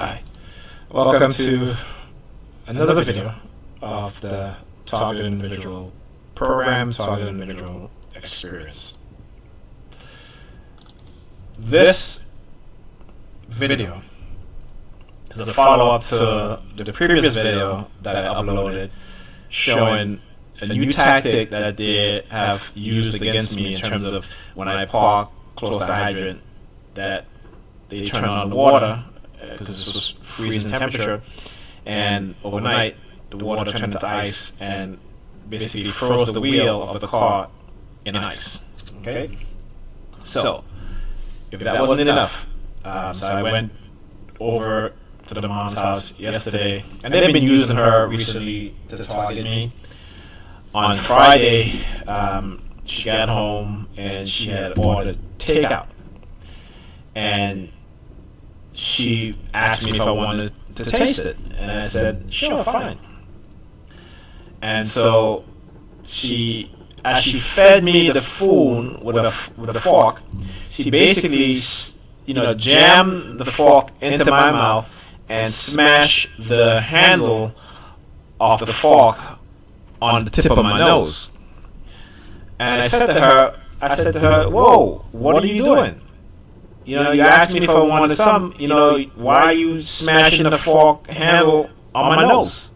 Hi, welcome to another video of the Target Individual program, Target Individual experience. This video is a follow-up to the previous video that I uploaded showing a new tactic that they have used against me in terms of when I park close to the hydrant, that they turn on the water because this was freezing temperature, and overnight the water turned into ice and basically froze the wheel of the car in ice. Okay, so if that wasn't enough, so I went over to the mom's house yesterday, and they've been using her recently to target me. On Friday, she got home and she had ordered takeout, and she asked me if I wanted to taste it, and I said, sure, fine. And so as she fed me the food with a fork, she basically, jammed the fork into my mouth and smashed the handle of the fork on the tip of my nose. And I said to her, whoa, what are you doing? You asked me if I wanted some, why are you smashing the fork handle on my nose?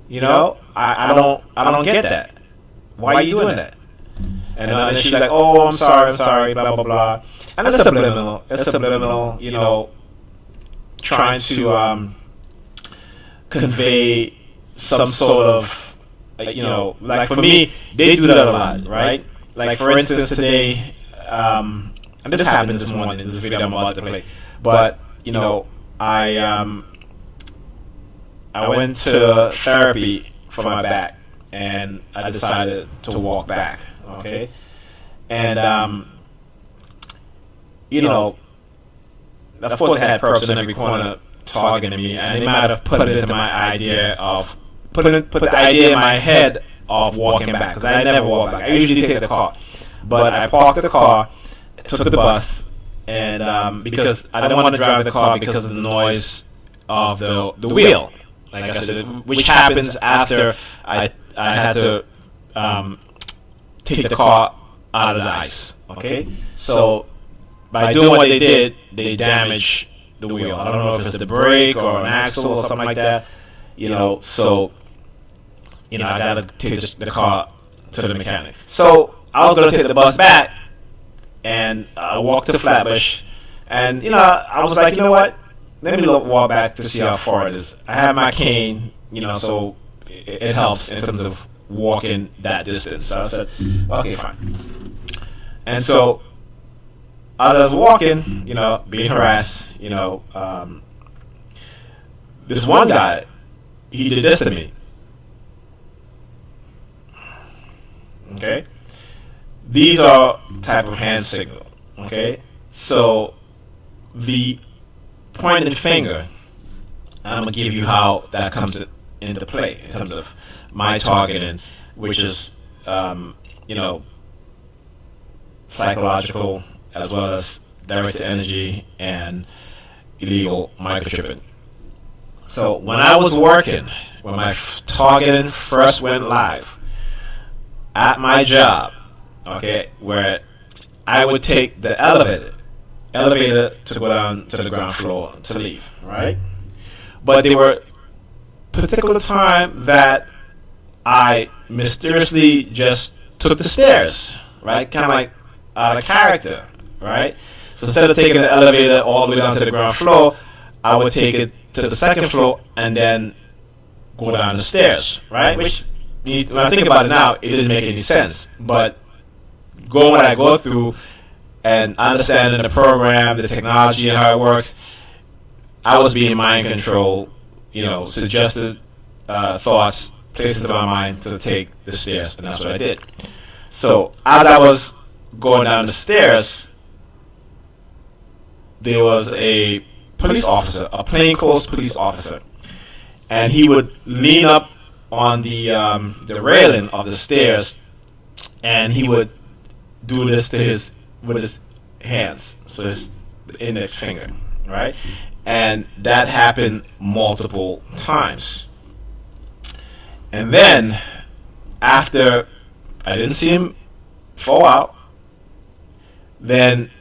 I don't get that. Why are you doing that? And then she's like, oh, I'm sorry, blah, blah, blah. And it's subliminal, trying to convey some sort of, like for me, they do that a lot, right? Like for instance, today, and this happened this morning in this video I'm about to play, but I went to therapy for my back, and I decided to walk back. Okay, and of course I had perps in every corner targeting me, and they might have put it into my idea of put the idea in my head of walking back, because I never walk back. I usually take the car, but I parked the car, took the bus, and because I didn't want to drive the car because of the noise of the wheel, like I said, which happens after I had to take the car out of the ice. Okay, so by doing what they did, they damaged the wheel. I don't know if it's the brake or an axle or something like that. So I gotta take the car to the mechanic. So I was gonna take the bus back, and I walked to Flatbush, and I was like, you know what? Let me walk back to see how far it is. I have my cane, so it helps in terms of walking that distance. So I said, okay, fine. And so as I was walking, being harassed, this one guy, he did this to me. Okay, these are type of hand signal. Okay, so the pointed finger, I'm gonna give you how that comes into play in terms of my targeting, which is psychological as well as directed energy and illegal microchipping. So when I was working, when my targeting first went live at my job, okay, where I would take the elevator to go down to the ground floor to leave, right? But there were particular time that I mysteriously just took the stairs, right? Kind of like out of character, right? So instead of taking the elevator all the way down to the ground floor, I would take it to the second floor and then go down the stairs, right? Which, when I think about it now, it didn't make any sense. But going what I go through and understanding the program, the technology, and how it works, I was being mind controlled, suggested thoughts placed into my mind to take the stairs, and that's what I did. So as I was going down the stairs, there was a police officer, a plainclothes police officer, and he would lean up on the railing of the stairs, and he would do this with his hands, so his index finger, right? And that happened multiple times. And then after I didn't see him for a while, then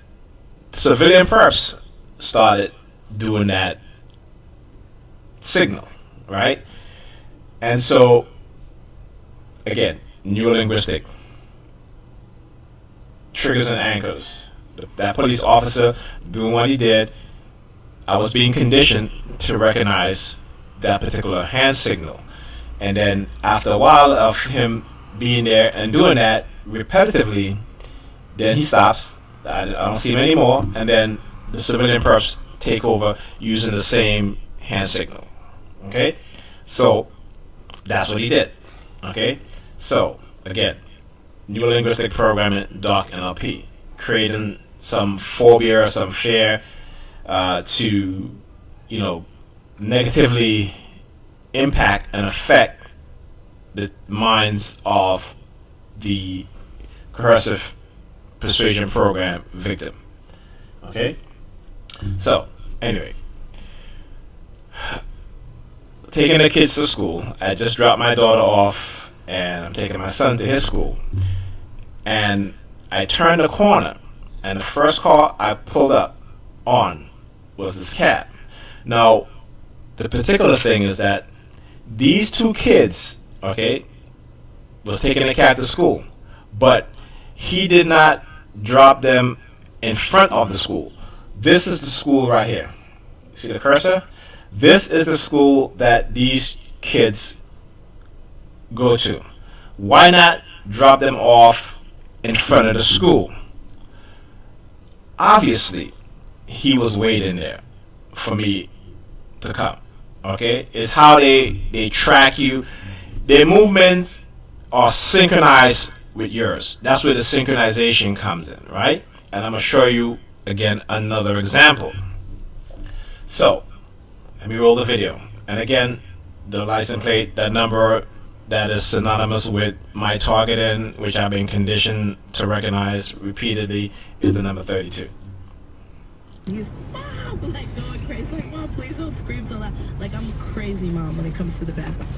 civilian perps started doing that signal, right? And so, again, neurolinguistic triggers and anchors. That police officer doing what he did, I was being conditioned to recognize that particular hand signal. And then after a while of him being there and doing that repetitively, then he stops. I don't see him anymore. And then the civilian perps take over using the same hand signal. Okay? So that's what he did. Okay? So, again, neurolinguistic programming, Doc NLP, creating some phobia or some fear to, negatively impact and affect the minds of the coercive persuasion program victim. Okay? So, anyway, taking the kids to school. I just dropped my daughter off and I'm taking my son to his school. And I turned the corner and the first car I pulled up on was this cab. Now, the particular thing is that these two kids, okay, was taking the cab to school, but he did not drop them in front of the school. This is the school right here. See the cursor? This is the school that these kids go to. Why not drop them off in front of the school? Obviously, he was waiting there for me to come. Okay? It's how they track you. Their movements are synchronized with yours. That's where the synchronization comes in, right? And I'm going to show you, again, another example. So, let me roll the video. And again, the license plate, that number that is synonymous with my targeting, which I've been conditioned to recognize repeatedly, is the number 32. He's mom, like going crazy. Like, mom, please don't scream so loud. Like, I'm crazy, mom, when it comes to the basketball.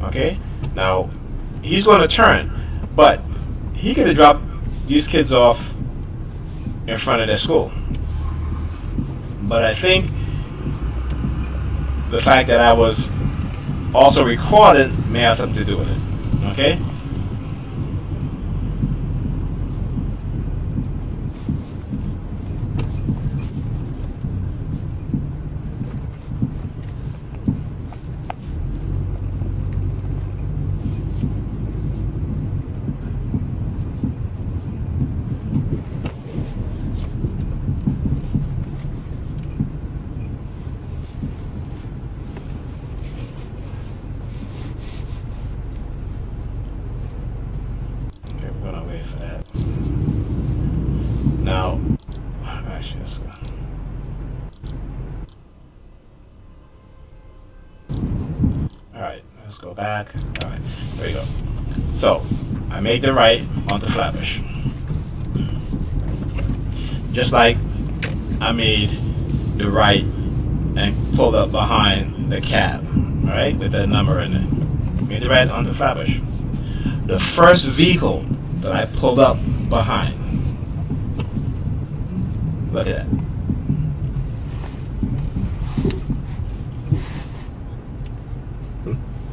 Okay? Now, he's going to turn, but he could have dropped these kids off in front of their school. But I think the fact that I was also recording may have something to do with it. Okay? Now, actually, let's go. Alright, let's go back. Alright, there you go. So, I made the right onto Flatbush. Just like I made the right and pulled up behind the cab, alright, with that number in it. Made the right onto Flatbush. The first vehicle that I pulled up behind, look at that.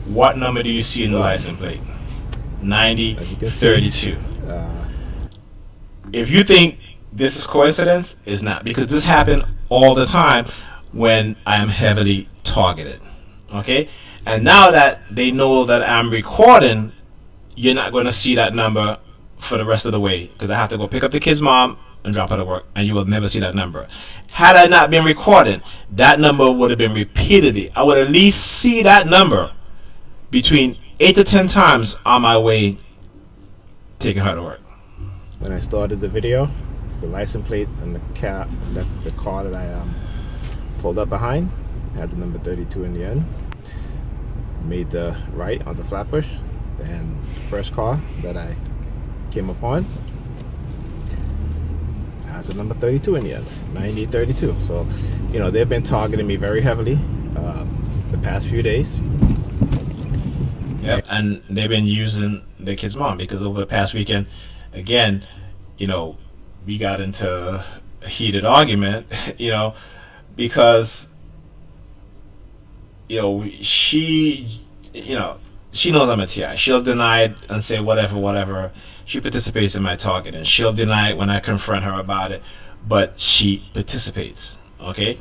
What number do you see in the license plate? 9032. If you think this is coincidence, it's not, because this happened all the time when I am heavily targeted. Okay? And now that they know that I'm recording, you're not going to see that number for the rest of the way, because I have to go pick up the kid's mom and drop her to work, and you will never see that number. Had I not been recording, that number would have been repeatedly. I would at least see that number between 8 to 10 times on my way taking her to work. When I started the video, the license plate and the car that I pulled up behind had the number 32 in the end. Made the right onto Flatbush, and the first car that I came upon, as a number 32 in the end, 90-32. So, they've been targeting me very heavily the past few days. Yeah, and they've been using the kid's mom because over the past weekend, again, we got into a heated argument, because she knows I'm a TI. She'll deny it and say whatever. She participates in my targeting. She'll deny it when I confront her about it, but she participates. Okay,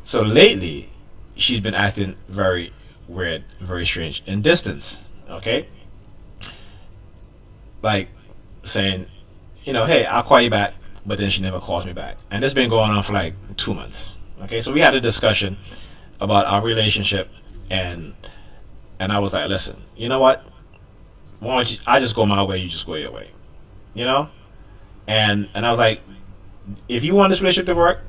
so lately she's been acting very weird, very strange, in distance. Okay, like saying, hey, I'll call you back, but then she never calls me back, and this has been going on for like 2 months. Okay, so we had a discussion about our relationship, and I was like, listen, you know what? Why don't you? I just go my way, you just go your way, And I was like, if you want this relationship to work,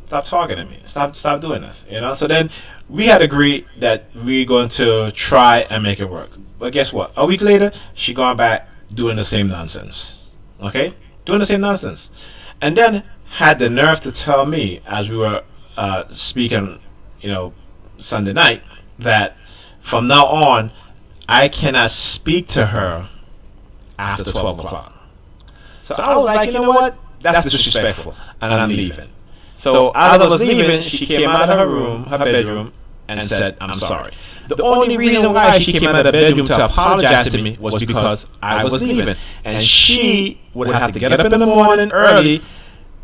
stop talking to me. Stop doing this. So then we had agreed that we're going to try and make it work. But guess what? A week later, she gone back doing the same nonsense. Okay, doing the same nonsense, and then had the nerve to tell me as we were speaking, Sunday night, that from now on, I cannot speak to her after 12 o'clock. So I was like, you know what? That's disrespectful, and I'm leaving. So as I was leaving, she came out of her bedroom, and said, I'm sorry. The only reason why she came out of the bedroom to apologize to me was because I was leaving. And she would have to get up in the morning early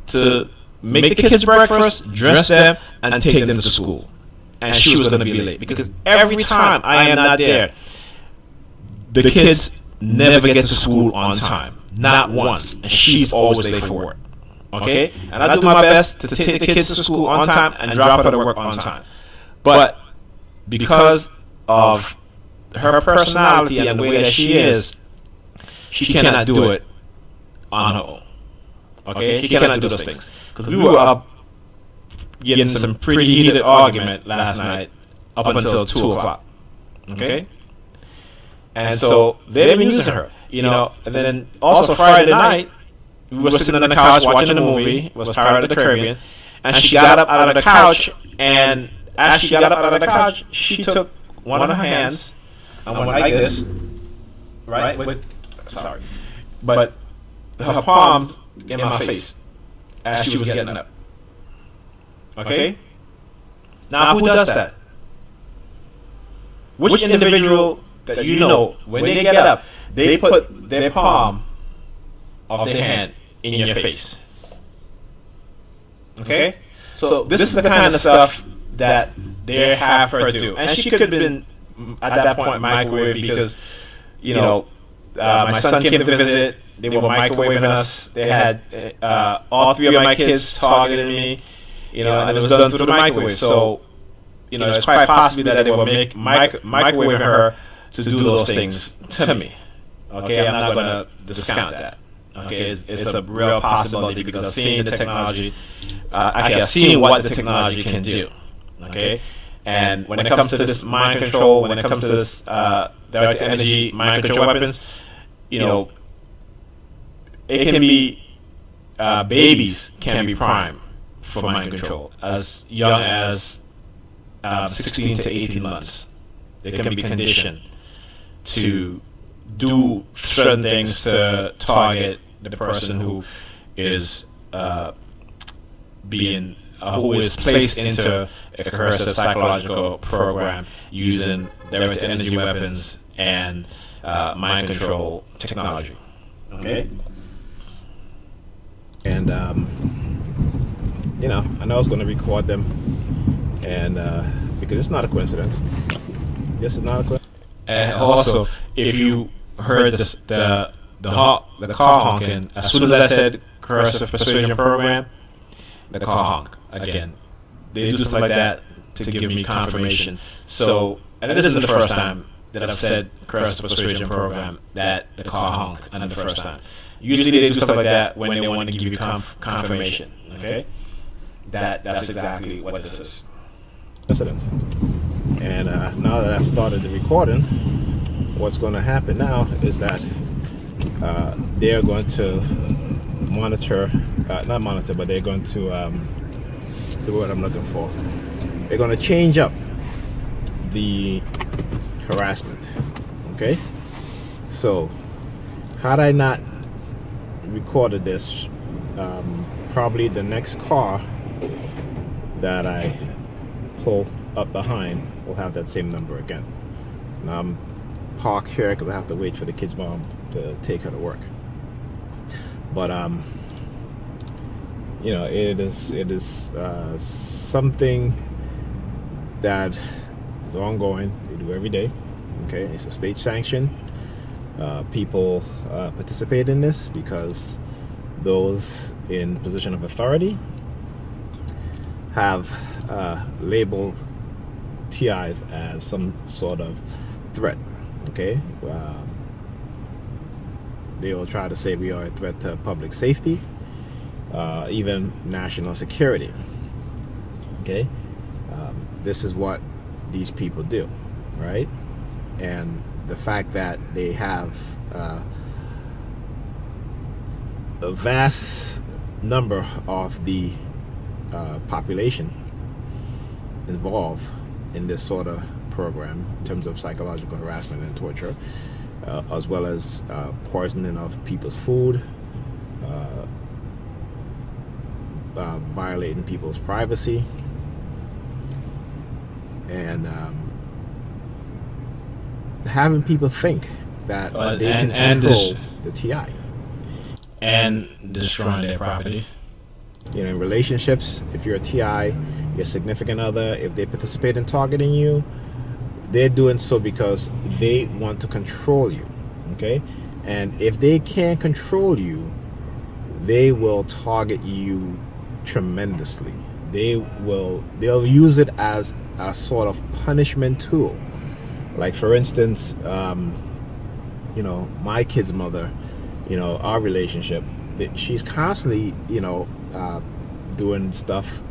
to make the kids breakfast, dress them, and take them to school. And she was going to be late. Because every time I am not there, the kids never get to school on time. Not once. And she's always late for work. Okay? And I do my best to take the kids to school on time and drop her to work on time. But because of her personality and the way that she is, she cannot do it on her own. Okay? She cannot do those things. Because we were up getting some pretty heated argument last night up until 2 o'clock. Okay? And so they've been using her. And then also Friday night, we were sitting on the couch watching a movie. It was Pirates of the Caribbean. And she got up out of the couch, and as she got up out of the couch, she took one of her hands and went like this, right? But her palms in my face as she was getting up. Okay? Now, who does that? Which individual that when they get up, they put their palm of their hand in your face? Okay? So this is the kind of stuff that they have her do. And she could have been, at that point, microwave because, my son came to visit. They were microwaving us. They had all three of my kids targeting me, and it was done through the microwave. So, it's quite possibly that they were microwaving her to do those things to me. Okay, I'm not going to discount that. Okay, it's a real possibility because I've seen the technology. I've seen what the technology can do. Okay, and when it comes to this mind control, when it comes to this direct energy mind control weapons, it can be babies can be primed for mind control as young as 16 to 18 months. They can be conditioned to do certain things to target the person who is who is placed into a coercive psychological program using direct energy weapons and mind control technology. Okay? And I know I was going to record them, and because it's not a coincidence. This is not a coincidence. And also, if you heard the car honking, as soon as I said coercive persuasion program, the car honk again. They do stuff like that to give me confirmation. So, and this isn't the first time that I've said coercive persuasion program that the car honk, and the first time. Usually they do stuff like that when they want to give you confirmation. Okay, that's exactly what this is. Precedence. And now that I've started the recording, what's going to happen now is that they're going to monitor not monitor, but they're going to what's the word I'm looking for? They're going to change up the harassment. Okay, so had I not recorded this, probably the next car that I pull up behind will have that same number again. Now I'm parked here because I have to wait for the kid's mom to take her to work. But you know, it is something that is ongoing. We do every day. Okay, it's a state sanction. People participate in this because those in position of authority have labeled TIs as some sort of threat. Okay, they will try to say we are a threat to public safety, even national security. Okay, this is what these people do, right? And the fact that they have a vast number of the population involved in this sort of program in terms of psychological harassment and torture, as well as poisoning of people's food, violating people's privacy, and having people think that they can control the TI. And destroying their property. You know, in relationships, if you're a TI, your significant other, if they participate in targeting you, they're doing so because they want to control you. Okay? And if they can't control you, they will target you tremendously. They'll use it as a sort of punishment tool. Like, for instance, you know, my kid's mother, you know, our relationship, she's constantly, you know, doing stuff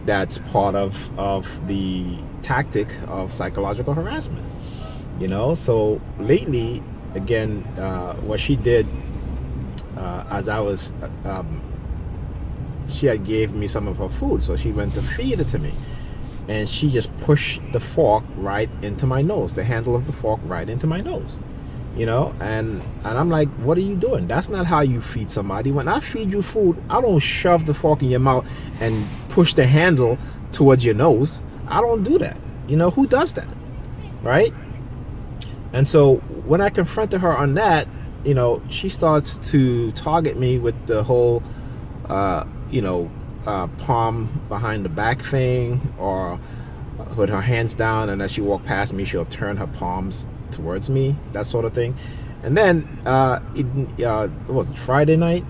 that's part of the tactic of psychological harassment. You know, so lately, again, what she did, as I was, she had gave me some of her food, so she went to feed it to me, and she just pushed the fork right into my nose, the handle of the fork right into my nose. You know, and I'm like, what are you doing? That's not how you feed somebody. When I feed you food, I don't shove the fork in your mouth and push the handle towards your nose. I don't do that. You know, who does that? Right? And so when I confronted her on that, you know, she starts to target me with the whole, you know, palm behind the back thing, or with her hands down, and as she walked past me, she'll turn her palms towards me, that sort of thing. And then it was Friday night,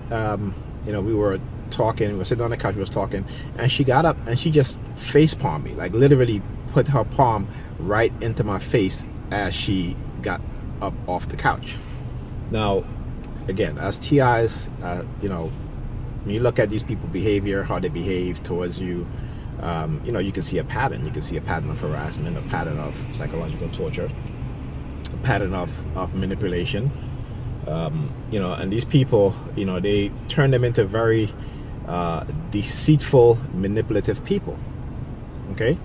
you know, we were talking, we were sitting on the couch, we was talking, and she got up and she just face palmed me, like literally put her palm right into my face as she got up off the couch. Now, again, as TIs, you know, when you look at these people's behavior, how they behave towards you, you know, you can see a pattern. You can see a pattern of harassment, a pattern of psychological torture, a pattern of manipulation. You know, and these people, you know, they turn them into very deceitful, manipulative people. Okay?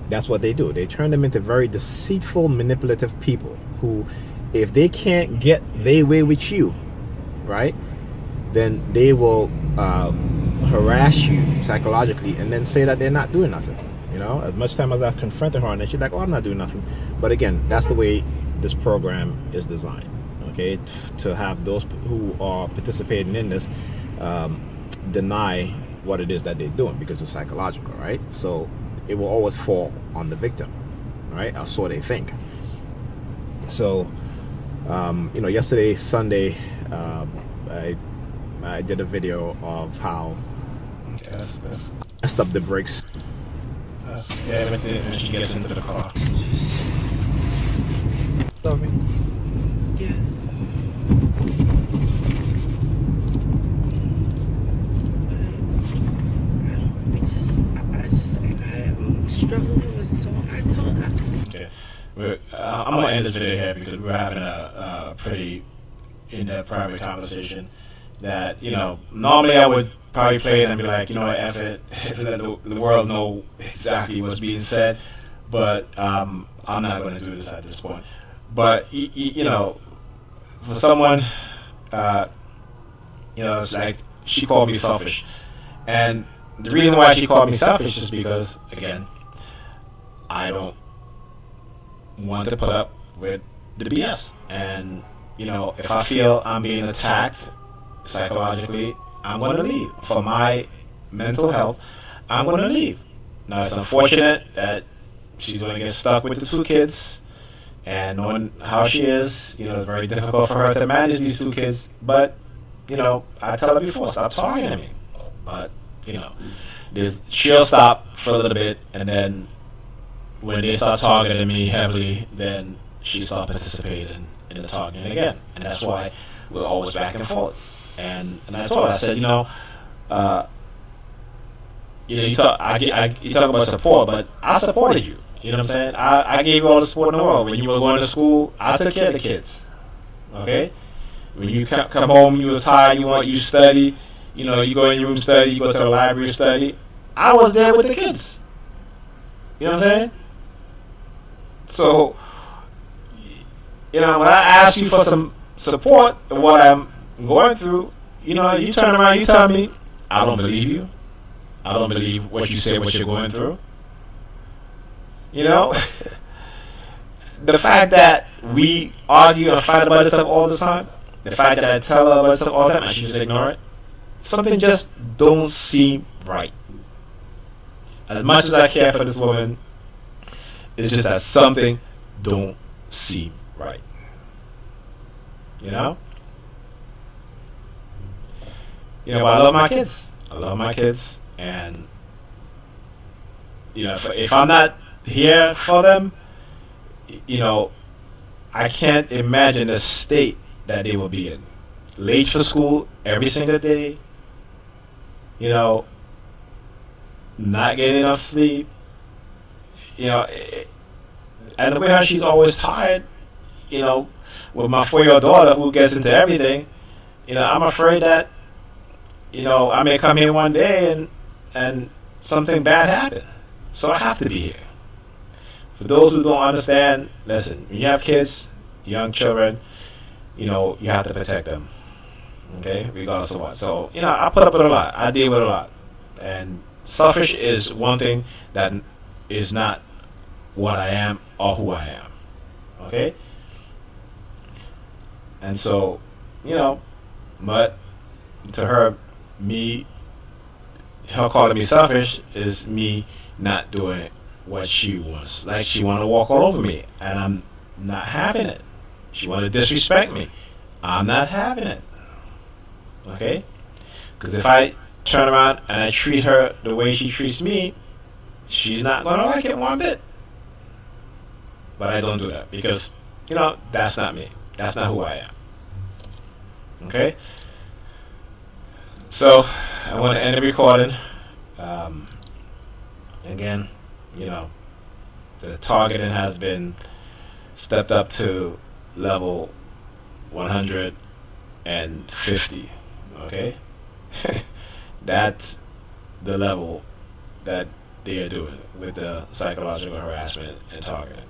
That's what they do. They turn them into very deceitful, manipulative people who, if they can't get their way with you, right, then they will harass you psychologically and then say that they're not doing nothing. You know, as much time as I've confronted her on it, she's like, oh, I'm not doing nothing. But again, that's the way this program is designed, okay, to have those who are participating in this deny what it is that they're doing because it's psychological, right? So it will always fall on the victim, right? Or so they think. So, you know, yesterday, Sunday, I did a video of how I messed up the brakes. Yeah, when she gets into the car. Love me. Yes. I'm struggling with so. I told her. Okay. I'm going to end this video here because we're having a pretty in-depth private conversation. that, normally I would probably play it and be like, F it, let the world know exactly what's being said. But I'm not going to do this at this point. But, for someone, it's like she called me selfish. And the reason why she called me selfish is because, again, I don't want to put up with the BS. And, if I feel I'm being attacked psychologically, I'm going to leave. For my mental health, I'm going to leave. Now, it's unfortunate that she's going to get stuck with the two kids. And knowing how she is, it's very difficult for her to manage these two kids. But, I tell her before, stop targeting me. But, she'll stop for a little bit, and then when they start targeting me heavily, then she starts participating in the targeting again. And that's why we're always back and forth. And I told her, I said, you talk about support, but I supported you. You know what I'm saying? I gave you all the support in the world. When you were going to school, I took care of the kids. Okay? When you come home, you were tired, you study, you go in your room, study, you go to the library, study. I was there with the kids. You know what I'm saying? So, when I ask you for some support of what I'm going through, you turn around, you tell me, I don't believe you. I don't believe what you say, what you're going through. The fact that we argue and fight about this stuff all the time, the fact that I tell her about this stuff all the time and she just ignore it, something just don't seem right. As much as I care for this woman, it's just that something don't seem right. But I love my kids. I love my kids, and if I'm not here for them, I can't imagine the state that they will be in. Late for school every single day, not getting enough sleep, and the way how she's always tired, with my 4-year-old daughter who gets into everything, I'm afraid that, I may come here one day and something bad happen. So I have to be here. For those who don't understand, listen, when you have kids, young children, you have to protect them. Okay? Regardless of what. So, I put up with a lot. I deal with a lot. And selfish is one thing that is not what I am or who I am. Okay? And so, but to her, her calling me selfish is me not doing what she wants. Like, she want to walk all over me, and I'm not having it. She want to disrespect me. I'm not having it. Okay? Because if I turn around and I treat her the way she treats me, she's not going to like it one bit. But I don't do that because, that's not me. That's not who I am. Okay? So, I want to end the recording. Again, the targeting has been stepped up to level 150. Okay? That's the level that they are doing with the psychological harassment and targeting.